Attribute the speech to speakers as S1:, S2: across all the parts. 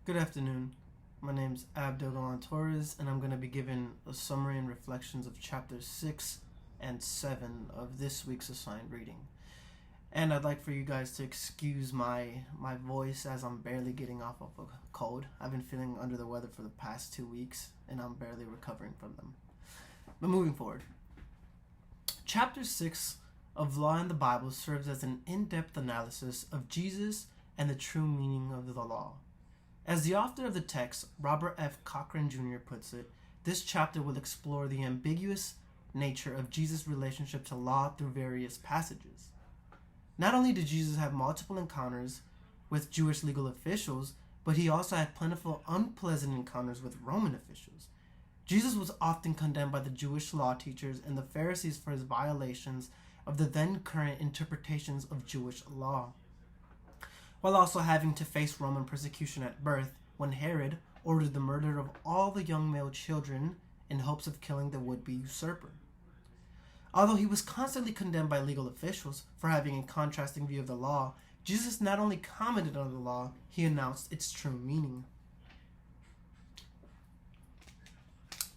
S1: Good afternoon. My name's Abdel Torres, and I'm going to be giving a summary and reflections of chapters 6 and 7 of this week's assigned reading. And I'd like for you guys to excuse my voice as I'm barely getting off of a cold. I've been feeling under the weather for the past 2 weeks, and I'm barely recovering from them. But moving forward, chapter 6 of Law in the Bible serves as an in-depth analysis of Jesus and the true meaning of the law. As the author of the text, Robert F. Cochran Jr., puts it, this chapter will explore the ambiguous nature of Jesus' relationship to law through various passages. Not only did Jesus have multiple encounters with Jewish legal officials, but he also had plentiful unpleasant encounters with Roman officials. Jesus was often condemned by the Jewish law teachers and the Pharisees for his violations of the then current interpretations of Jewish law, while also having to face Roman persecution at birth when Herod ordered the murder of all the young male children in hopes of killing the would-be usurper. Although he was constantly condemned by legal officials for having a contrasting view of the law, Jesus not only commented on the law, he announced its true meaning.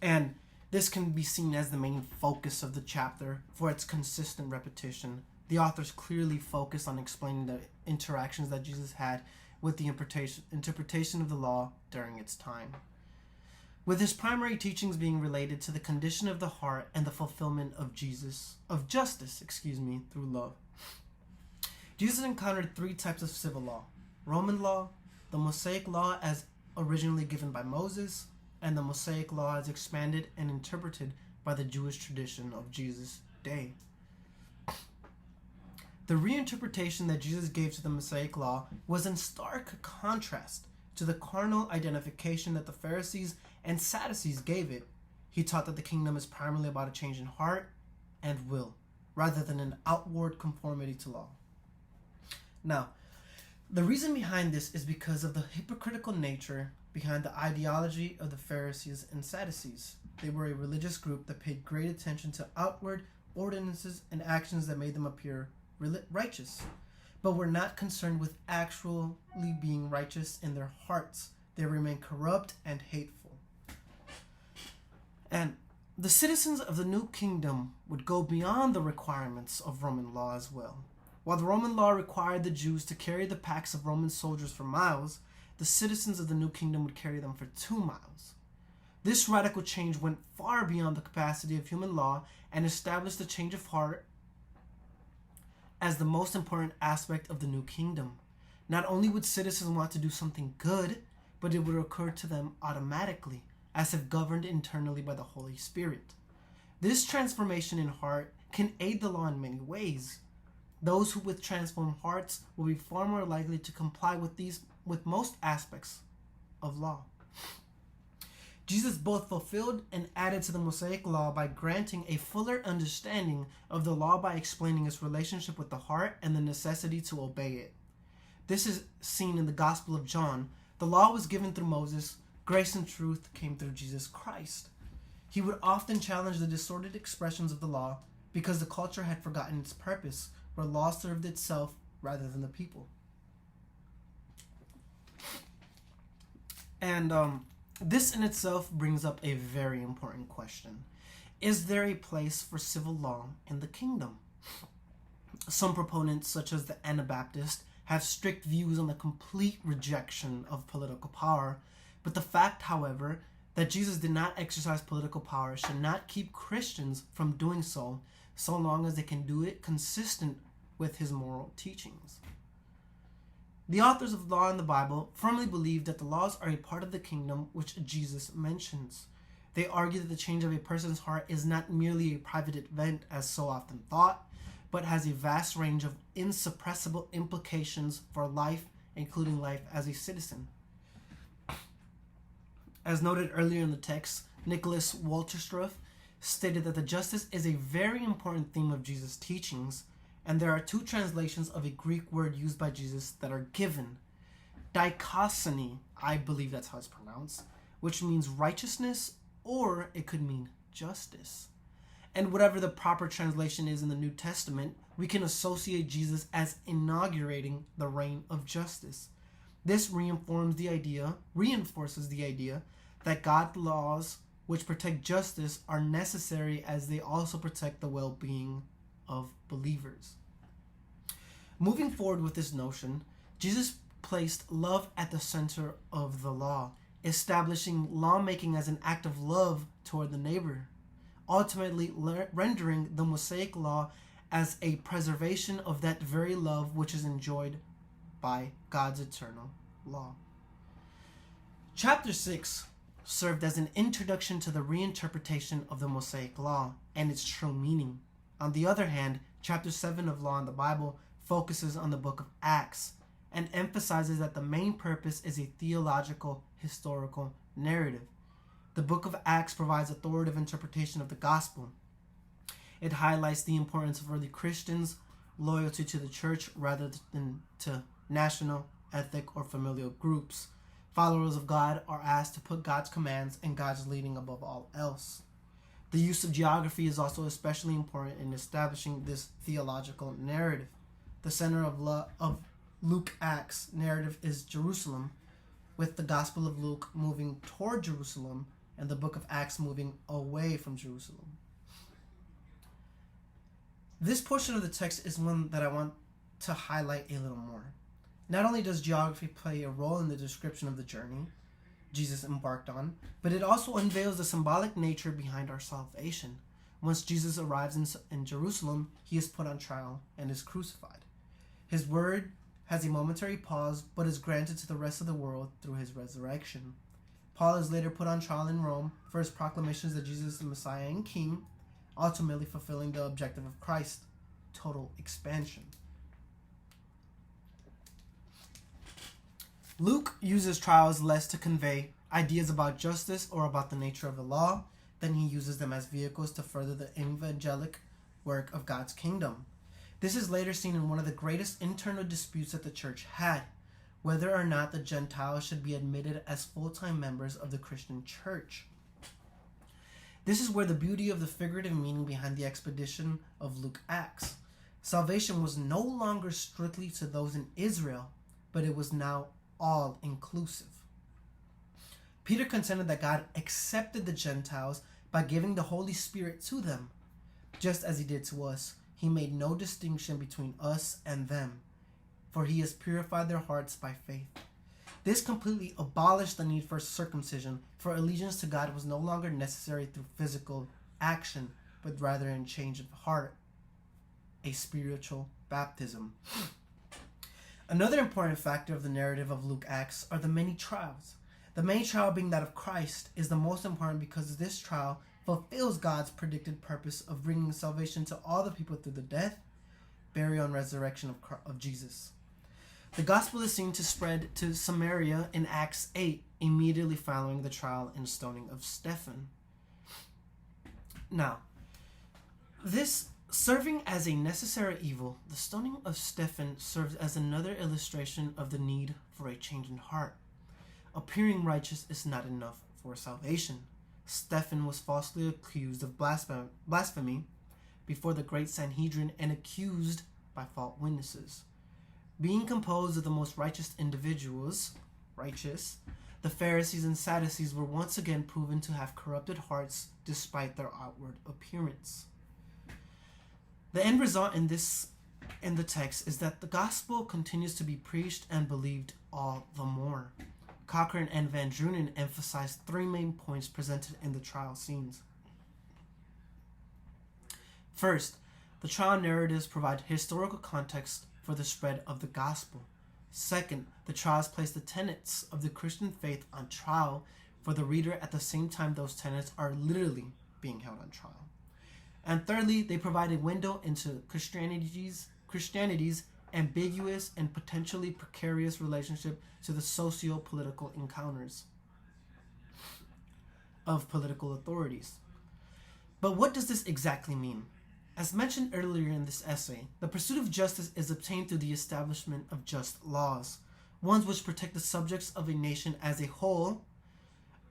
S1: And this can be seen as the main focus of the chapter for its consistent repetition. The authors clearly focus on explaining the interactions that Jesus had with the interpretation of the law during its time, with his primary teachings being related to the condition of the heart and the fulfillment of justice, through love. Jesus encountered 3 types of civil law: Roman law, the Mosaic law as originally given by Moses, and the Mosaic law as expanded and interpreted by the Jewish tradition of Jesus' day. The reinterpretation that Jesus gave to the Mosaic law was in stark contrast to the carnal identification that the Pharisees and Sadducees gave it. He taught that the kingdom is primarily about a change in heart and will, rather than an outward conformity to law. Now, the reason behind this is because of the hypocritical nature behind the ideology of the Pharisees and Sadducees. They were a religious group that paid great attention to outward ordinances and actions that made them appear righteous, but were not concerned with actually being righteous in their hearts. They remained corrupt and hateful. And the citizens of the new kingdom would go beyond the requirements of Roman law as well. While the Roman law required the Jews to carry the packs of Roman soldiers for miles, the citizens of the new kingdom would carry them for 2 miles. This radical change went far beyond the capacity of human law and established the change of heart as the most important aspect of the new kingdom. Not only would citizens want to do something good, but it would occur to them automatically, as if governed internally by the Holy Spirit. This transformation in heart can aid the law in many ways. Those who with transformed hearts will be far more likely to comply with most aspects of law. Jesus both fulfilled and added to the Mosaic law by granting a fuller understanding of the law by explaining its relationship with the heart and the necessity to obey it. This is seen in the Gospel of John. The law was given through Moses. Grace and truth came through Jesus Christ. He would often challenge the distorted expressions of the law because the culture had forgotten its purpose, where law served itself rather than the people. And this in itself brings up a very important question. Is there a place for civil law in the kingdom? Some proponents, such as the Anabaptists, have strict views on the complete rejection of political power, but the fact, however, that Jesus did not exercise political power should not keep Christians from doing so long as they can do it consistent with his moral teachings. The authors of Law in the Bible firmly believe that the laws are a part of the kingdom which Jesus mentions. They argue that the change of a person's heart is not merely a private event as so often thought, but has a vast range of insuppressible implications for life, including life as a citizen. As noted earlier in the text, Nicholas Walterstruth stated that the justice is a very important theme of Jesus' teachings, and there are 2 translations of a Greek word used by Jesus that are given. Dikaiosune, I believe that's how it's pronounced, which means righteousness, or it could mean justice. And whatever the proper translation is in the New Testament, we can associate Jesus as inaugurating the reign of justice. This reinforces the idea that God's laws, which protect justice, are necessary as they also protect the well-being of believers. Moving forward with this notion, Jesus placed love at the center of the law, establishing lawmaking as an act of love toward the neighbor, ultimately rendering the Mosaic law as a preservation of that very love which is enjoyed by God's eternal law. Chapter 6 served as an introduction to the reinterpretation of the Mosaic law and its true meaning. On the other hand, chapter 7 of Law in the Bible focuses on the book of Acts and emphasizes that the main purpose is a theological, historical narrative. The book of Acts provides authoritative interpretation of the gospel. It highlights the importance of early Christians' loyalty to the church rather than to national, ethnic, or familial groups. Followers of God are asked to put God's commands and God's leading above all else. The use of geography is also especially important in establishing this theological narrative. The center of Luke Acts narrative is Jerusalem, with the Gospel of Luke moving toward Jerusalem and the book of Acts moving away from Jerusalem. This portion of the text is one that I want to highlight a little more. Not only does geography play a role in the description of the journey Jesus embarked on, but it also unveils the symbolic nature behind our salvation. Once Jesus arrives in Jerusalem, he is put on trial and is crucified. His word has a momentary pause, but is granted to the rest of the world through his resurrection. Paul is later put on trial in Rome for his proclamations that Jesus is the Messiah and King, ultimately fulfilling the objective of Christ, total expansion. Luke uses trials less to convey ideas about justice or about the nature of the law than he uses them as vehicles to further the evangelic work of God's kingdom. This is later seen in one of the greatest internal disputes that the church had, whether or not the Gentiles should be admitted as full-time members of the Christian church. This is where the beauty of the figurative meaning behind the expedition of Luke Acts. Salvation was no longer strictly to those in Israel, but it was now all-inclusive. Peter contended that God accepted the Gentiles by giving the Holy Spirit to them. Just as he did to us, he made no distinction between us and them, for he has purified their hearts by faith. This completely abolished the need for circumcision, for allegiance to God was no longer necessary through physical action, but rather in change of heart, a spiritual baptism. Another important factor of the narrative of Luke Acts are the many trials. The main trial being that of Christ is the most important because this trial fulfills God's predicted purpose of bringing salvation to all the people through the death, burial, and resurrection of Jesus. The gospel is seen to spread to Samaria in Acts 8, immediately following the trial and stoning of Stephen. Now, this serving as a necessary evil, the stoning of Stephen serves as another illustration of the need for a change in heart. Appearing righteous is not enough for salvation. Stephen was falsely accused of blasphemy before the great Sanhedrin and accused by false witnesses. Being composed of the most righteous individuals, the Pharisees and Sadducees were once again proven to have corrupted hearts despite their outward appearance. The end result in the text is that the gospel continues to be preached and believed all the more. Cochrane and Van Drunen emphasized three main points presented in the trial scenes. First, the trial narratives provide historical context for the spread of the gospel. Second, the trials place the tenets of the Christian faith on trial for the reader at the same time those tenets are literally being held on trial. And thirdly, they provide a window into Christianity's ambiguous and potentially precarious relationship to the socio-political encounters of political authorities. But what does this exactly mean? As mentioned earlier in this essay, the pursuit of justice is obtained through the establishment of just laws, ones which protect the subjects of a nation as a whole.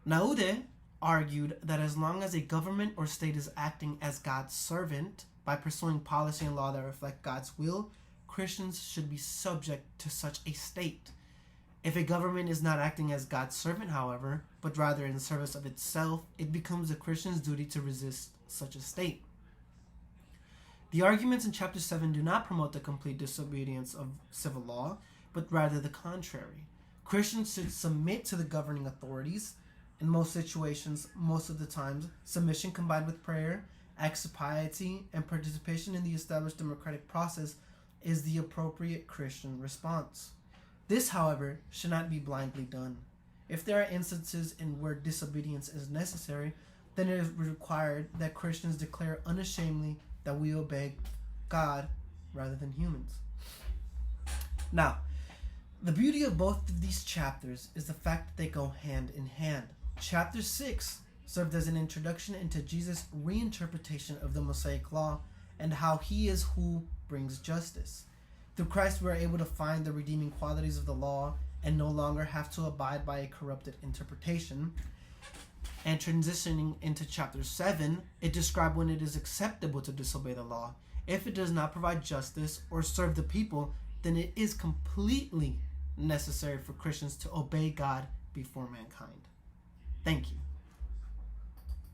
S1: Naude argued that as long as a government or state is acting as God's servant by pursuing policy and law that reflect God's will, Christians should be subject to such a state. If a government is not acting as God's servant, however, but rather in service of itself, it becomes a Christian's duty to resist such a state. The arguments in chapter 7 do not promote the complete disobedience of civil law, but rather the contrary. Christians should submit to the governing authorities. In most situations, most of the times, submission combined with prayer, acts of piety, and participation in the established democratic process is the appropriate Christian response. This, however, should not be blindly done. If there are instances in where disobedience is necessary, then it is required that Christians declare unashamedly that we obey God rather than humans. Now, the beauty of both of these chapters is the fact that they go hand in hand. Chapter 6 served as an introduction into Jesus' reinterpretation of the Mosaic law and how he is who brings justice. Through Christ, we are able to find the redeeming qualities of the law and no longer have to abide by a corrupted interpretation. And transitioning into chapter 7, it describes when it is acceptable to disobey the law. If it does not provide justice or serve the people, then it is completely necessary for Christians to obey God before mankind. Thank you.